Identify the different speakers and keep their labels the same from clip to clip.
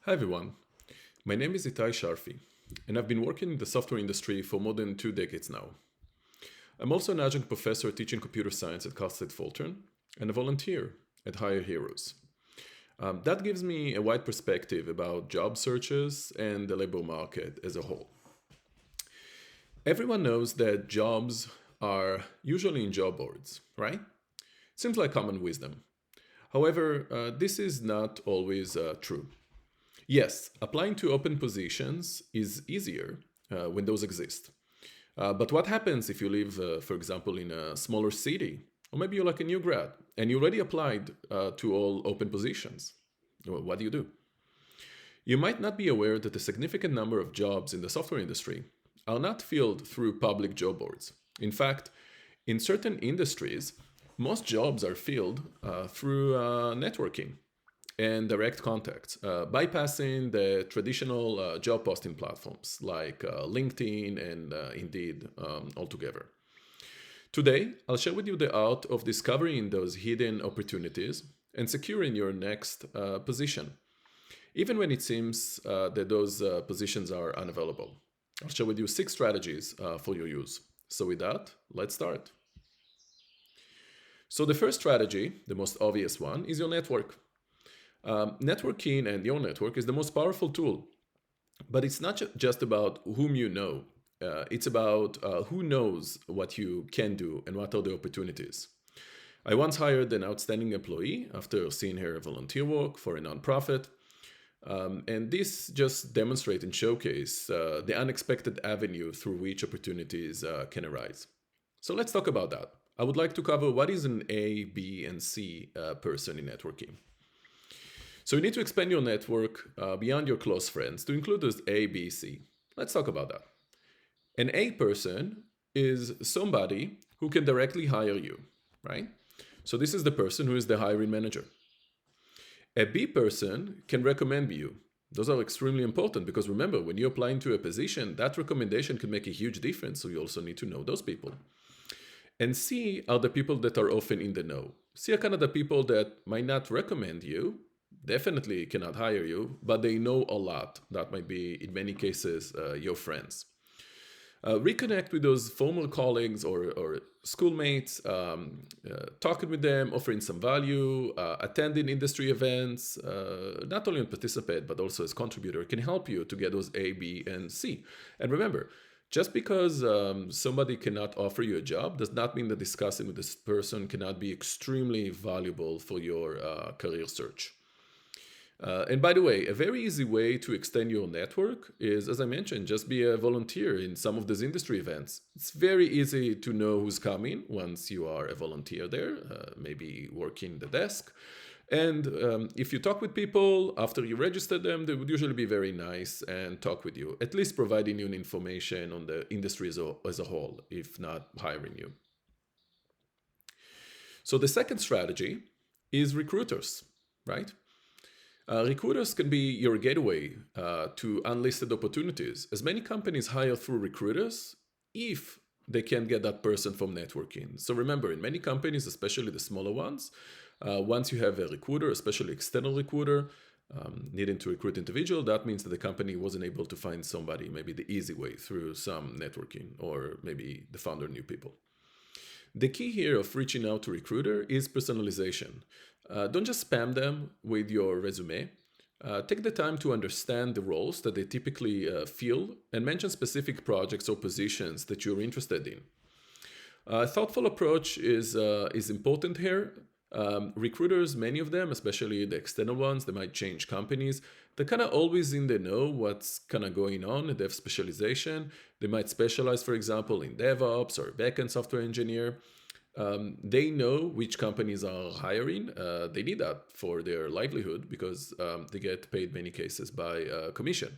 Speaker 1: Hi everyone, my name is Itay Sharfi, and I've been working in the software industry for more than 2 decades now. I'm also an adjunct professor teaching computer science at Cal State Fullerton and a volunteer at HireHeroes. That gives me a wide perspective about job searches and the labor market as a whole. Everyone knows that jobs are usually in job boards, right? Seems like common wisdom. However, this is not always true. Yes, applying to open positions is easier when those exist. But what happens if you live, for example, in a smaller city? Or maybe you're like a new grad and you already applied to all open positions. Well, what do you do? You might not be aware that a significant number of jobs in the software industry are not filled through public job boards. In fact, in certain industries, most jobs are filled through networking and direct contacts, bypassing the traditional job posting platforms like LinkedIn and Indeed altogether. Today, I'll share with you the art of discovering those hidden opportunities and securing your next position, even when it seems that those positions are unavailable. I'll share with you 6 strategies for your use. So with that, let's start. So the first strategy, the most obvious one, is your network. Networking and your network is the most powerful tool, but it's not just about whom you know. It's about who knows what you can do and what are the opportunities. I once hired an outstanding employee after seeing her volunteer work for a nonprofit. And this just demonstrates and showcase the unexpected avenue through which opportunities can arise. So let's talk about that. I would like to cover what is an A, B, and C person in networking. So you need to expand your network beyond your close friends to include those A, B, C. Let's talk about that. An A person is somebody who can directly hire you, right? So this is the person who is the hiring manager. A B person can recommend you. Those are extremely important because remember, when you're applying to a position, that recommendation can make a huge difference. So you also need to know those people. And C are the people that are often in the know. C are kind of the people that might not recommend you, definitely cannot hire you, but they know a lot. That might be, in many cases, your friends. Reconnect with those former colleagues or schoolmates, talking with them, offering some value, attending industry events, not only participate, but also as contributor, can help you to get those A, B, and C. And remember, just because somebody cannot offer you a job does not mean that discussing with this person cannot be extremely valuable for your career search. And by the way, a very easy way to extend your network is, as I mentioned, just be a volunteer in some of those industry events. It's very easy to know who's coming once you are a volunteer there, maybe working the desk. And if you talk with people after you register them, they would usually be very nice and talk with you, at least providing you information on the industry as a whole, if not hiring you. So the second strategy is recruiters, right? Recruiters can be your gateway to unlisted opportunities, as many companies hire through recruiters if they can get that person from networking. So remember, in many companies, especially the smaller ones, once you have a recruiter, especially external recruiter, needing to recruit individual, that means that the company wasn't able to find somebody, maybe the easy way through some networking, or maybe the founder knew people. The key here of reaching out to recruiter is personalization. Don't just spam them with your resume. Take the time to understand the roles that they typically fill and mention specific projects or positions that you're interested in. A thoughtful approach is important here. Recruiters, many of them, especially the external ones, they might change companies. They're kind of always in the know what's kind of going on. They have specialization. They might specialize, for example, in DevOps or backend software engineer. They know which companies are hiring. They need that for their livelihood because they get paid many cases by commission.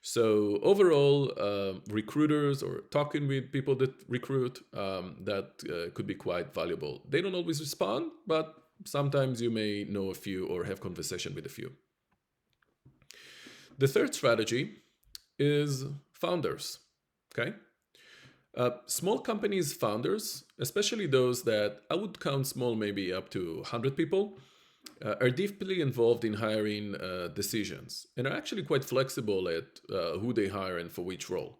Speaker 1: So overall, recruiters or talking with people that recruit, that could be quite valuable. They don't always respond, but sometimes you may know a few or have conversation with a few. The third strategy is founders, okay? Small companies founders, especially those that I would count small, maybe up to 100 people, are deeply involved in hiring decisions and are actually quite flexible at who they hire and for which role.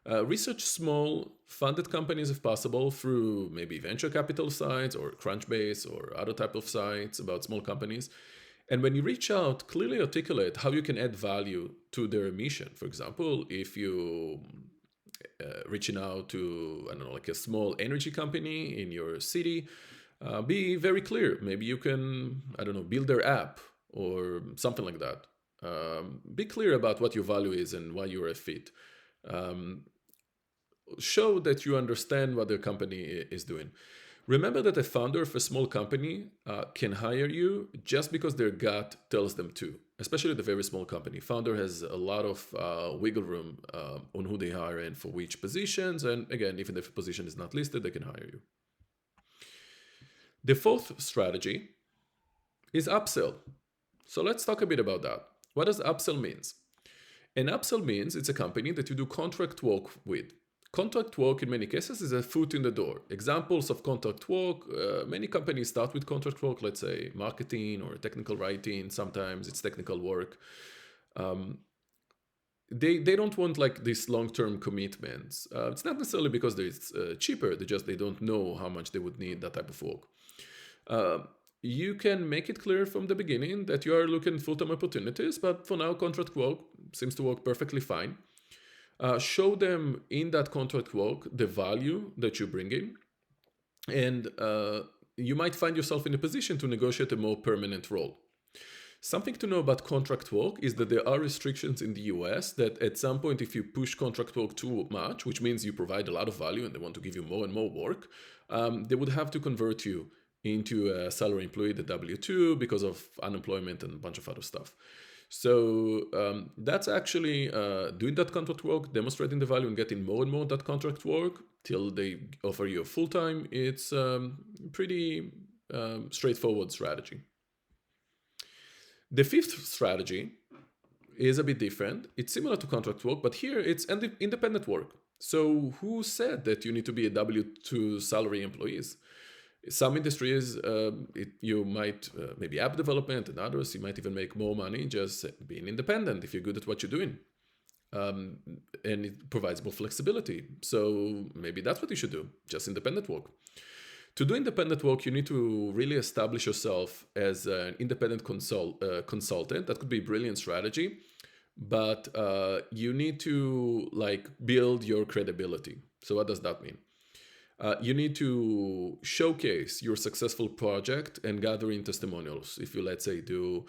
Speaker 1: Research small funded companies if possible through maybe venture capital sites or Crunchbase or other type of sites about small companies. And when you reach out, clearly articulate how you can add value to their mission. For example, if you reaching out to, I don't know, like a small energy company in your city, be very clear. Maybe you can, I don't know, build their app or something like that. Be clear about what your value is and why you're a fit. Show that you understand what their company is doing. Remember that a founder of a small company can hire you just because their gut tells them to, especially the very small company. Founder has a lot of wiggle room on who they hire and for which positions. And again, even if a position is not listed, they can hire you. The fourth strategy is upsell. So let's talk a bit about that. What does upsell means? An upsell means it's a company that you do contract work with. Contract work in many cases is a foot in the door. Examples of contract work, many companies start with contract work, let's say marketing or technical writing, sometimes it's technical work. They don't want like these long-term commitments. It's not necessarily because it's cheaper, they don't know how much they would need that type of work. You can make it clear from the beginning that you are looking at full-time opportunities, but for now contract work seems to work perfectly fine. Show them in that contract work the value that you bring in, and you might find yourself in a position to negotiate a more permanent role. Something to know about contract work is that there are restrictions in the US that at some point, if you push contract work too much, which means you provide a lot of value and they want to give you more and more work, they would have to convert you into a salary employee, the W-2, because of unemployment and a bunch of other stuff. So that's actually doing that contract work, demonstrating the value and getting more and more of that contract work till they offer you a full-time. It's pretty straightforward strategy. The fifth strategy is a bit different. It's similar to contract work, but here it's independent work. So who said that you need to be a W-2 salary employees? Some industries, you might, maybe app development, and others, you might even make more money just being independent if you're good at what you're doing. And it provides more flexibility. So maybe that's what you should do, just independent work. To do independent work, you need to really establish yourself as an independent consultant. That could be a brilliant strategy, but you need to build your credibility. So what does that mean? You need to showcase your successful project and gather in testimonials. If you, let's say, do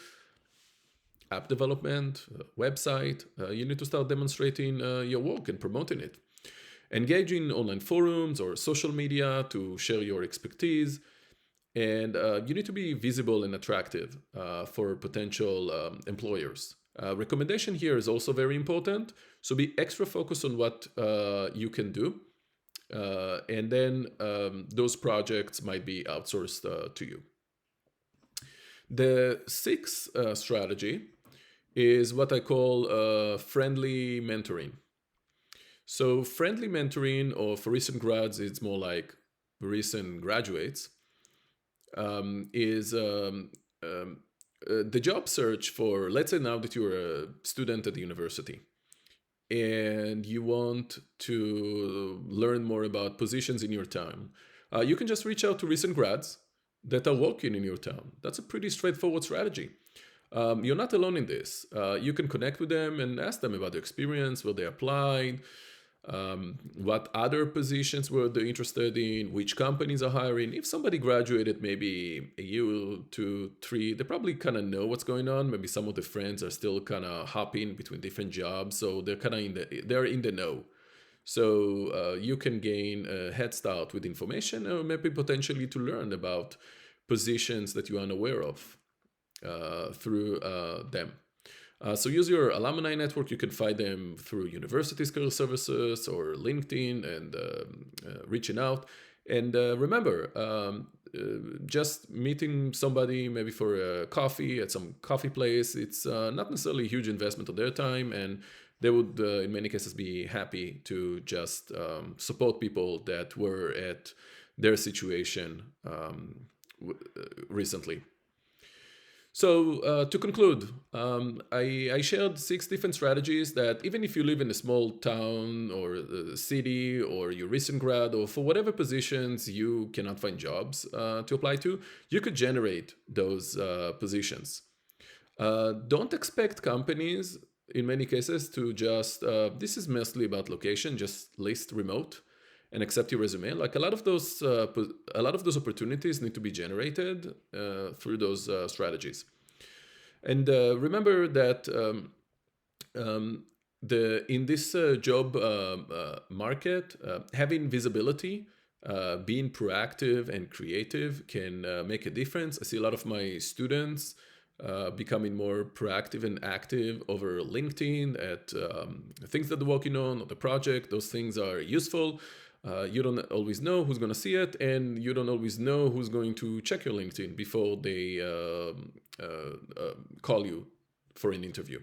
Speaker 1: app development, website, you need to start demonstrating your work and promoting it. Engage in online forums or social media to share your expertise. And you need to be visible and attractive for potential employers. Recommendation here is also very important. So be extra focused on what you can do. And then those projects might be outsourced to you. The sixth strategy is what I call friendly mentoring. So friendly mentoring, or for recent grads, it's more like recent graduates, is the job search for, let's say now that you're a student at the university and you want to learn more about positions in your town, you can just reach out to recent grads that are working in your town. That's a pretty straightforward strategy. You're not alone in this. You can connect with them and ask them about their experience, where they applied, what other positions were they interested in, which companies are hiring. If somebody graduated maybe a year, 2, 3, they probably kind of know what's going on. Maybe some of the friends are still kind of hopping between different jobs, so they're kind of they're in the know. So you can gain a head start with information, or maybe potentially to learn about positions that you are unaware of through them. So use your alumni network. You can find them through university career services or LinkedIn, and reaching out. And remember, just meeting somebody maybe for a coffee at some coffee place, it's not necessarily a huge investment of their time, and they would in many cases be happy to just support people that were at their situation recently. So to conclude, I shared 6 different strategies that even if you live in a small town or a city or you're recent grad or for whatever positions you cannot find jobs to apply to, you could generate those positions. Don't expect companies in many cases to just, this is mostly about location, just list remote and accept your resume. Like a lot of those opportunities need to be generated through those strategies. And remember that in this job market, having visibility, being proactive and creative can make a difference. I see a lot of my students becoming more proactive and active over LinkedIn at things that they're working on or the project. Those things are useful. You don't always know who's going to see it, and you don't always know who's going to check your LinkedIn before they call you for an interview.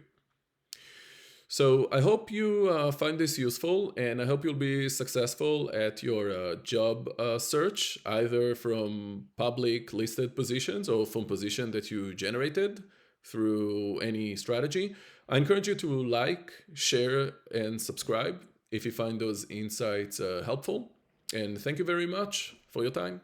Speaker 1: So I hope you find this useful, and I hope you'll be successful at your job search, either from public listed positions or from positions that you generated through any strategy. I encourage you to like, share, and subscribe if you find those insights helpful. And thank you very much for your time.